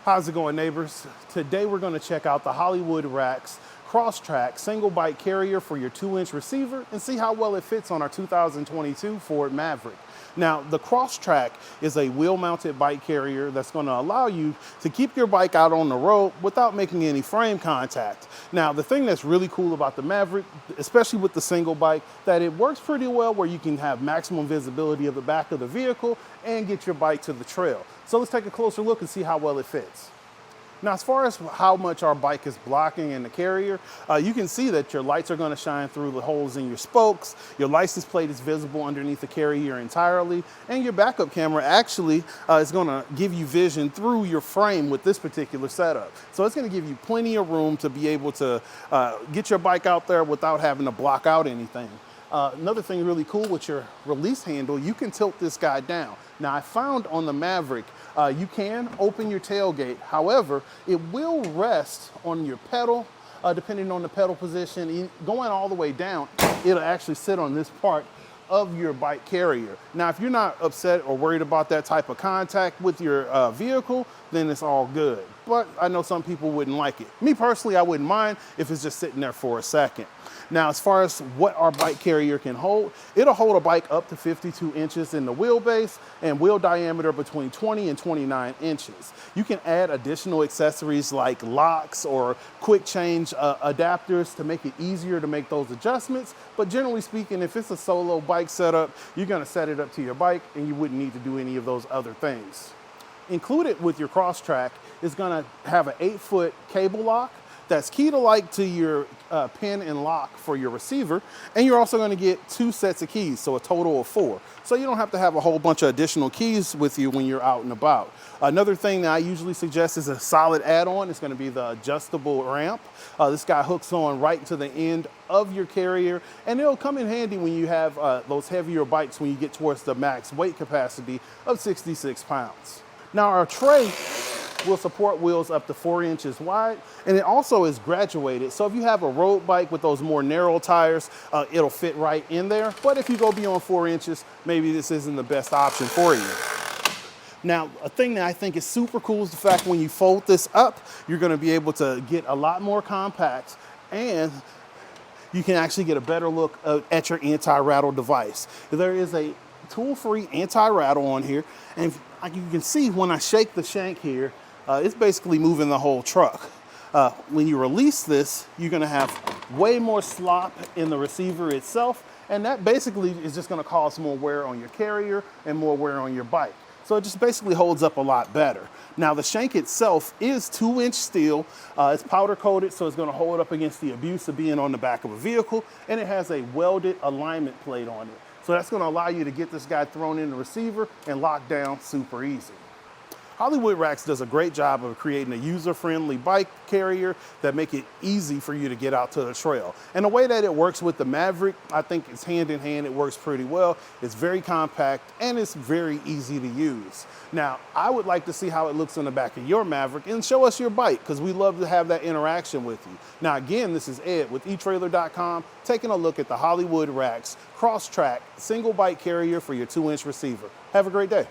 How's it going, neighbors? Today we're going to check out the Hollywood Rack's CrossTrack single bike carrier for your 2-inch receiver and see how well it fits on our 2022 Ford Maverick. Now, the CrossTrack is a wheel-mounted bike carrier that's going to allow you to keep your bike out on the road without making any frame contact. Now, the thing that's really cool about the Maverick, especially with the single bike, that it works pretty well where you can have maximum visibility of the back of the vehicle and get your bike to the trail. So let's take a closer look and see how well it fits. Now, as far as how much our bike is blocking in the carrier, you can see that your lights are going to shine through the holes in your spokes. Your license plate is visible underneath the carrier entirely. And your backup camera actually is going to give you vision through your frame with this particular setup. So it's going to give you plenty of room to be able to get your bike out there without having to block out anything. Another thing really cool with your release handle, you can tilt this guy down. Now, I found on the Maverick, you can open your tailgate. However, it will rest on your pedal, depending on the pedal position. Going all the way down, it'll actually sit on this part of your bike carrier. Now, if you're not upset or worried about that type of contact with your vehicle, then it's all good. But I know some people wouldn't like it. Me personally, I wouldn't mind if it's just sitting there for a second. Now, as far as what our bike carrier can hold, it'll hold a bike up to 52 inches in the wheelbase and wheel diameter between 20 and 29 inches. You can add additional accessories like locks or quick change adapters to make it easier to make those adjustments. But generally speaking, if it's a solo bike setup, you're gonna set it up to your bike and you wouldn't need to do any of those other things. Included with your CrossTrack is gonna have an 8-foot cable lock that's key to your pin and lock for your receiver. And you're also gonna get 2 sets of keys, so a total of 4. So you don't have to have a whole bunch of additional keys with you when you're out and about. Another thing that I usually suggest is a solid add-on. It's gonna be the adjustable ramp. This guy hooks on right to the end of your carrier, and it'll come in handy when you have those heavier bikes when you get towards the max weight capacity of 66 pounds. Now, our tray will support wheels up to 4 inches wide, and it also is graduated. So if you have a road bike with those more narrow tires, it'll fit right in there. But if you go beyond 4 inches, maybe this isn't the best option for you. Now, a thing that I think is super cool is the fact when you fold this up, you're gonna be able to get a lot more compact, and you can actually get a better look at your anti-rattle device. There is a tool-free anti-rattle on here, and like you can see when I shake the shank here, it's basically moving the whole truck. When you release this, you're gonna have way more slop in the receiver itself, and that basically is just gonna cause more wear on your carrier and more wear on your bike. So it just basically holds up a lot better. Now, the shank itself is 2-inch steel. It's powder coated, so it's gonna hold up against the abuse of being on the back of a vehicle, and it has a welded alignment plate on it. So that's gonna allow you to get this guy thrown in the receiver and locked down super easy. Hollywood Racks does a great job of creating a user-friendly bike carrier that make it easy for you to get out to the trail. And the way that it works with the Maverick, I think it's hand in hand, it works pretty well. It's very compact and it's very easy to use. Now, I would like to see how it looks on the back of your Maverick and show us your bike, because we love to have that interaction with you. Now, again, this is Ed with etrailer.com, taking a look at the Hollywood Racks CrossTrack single bike carrier for your 2-inch receiver. Have a great day.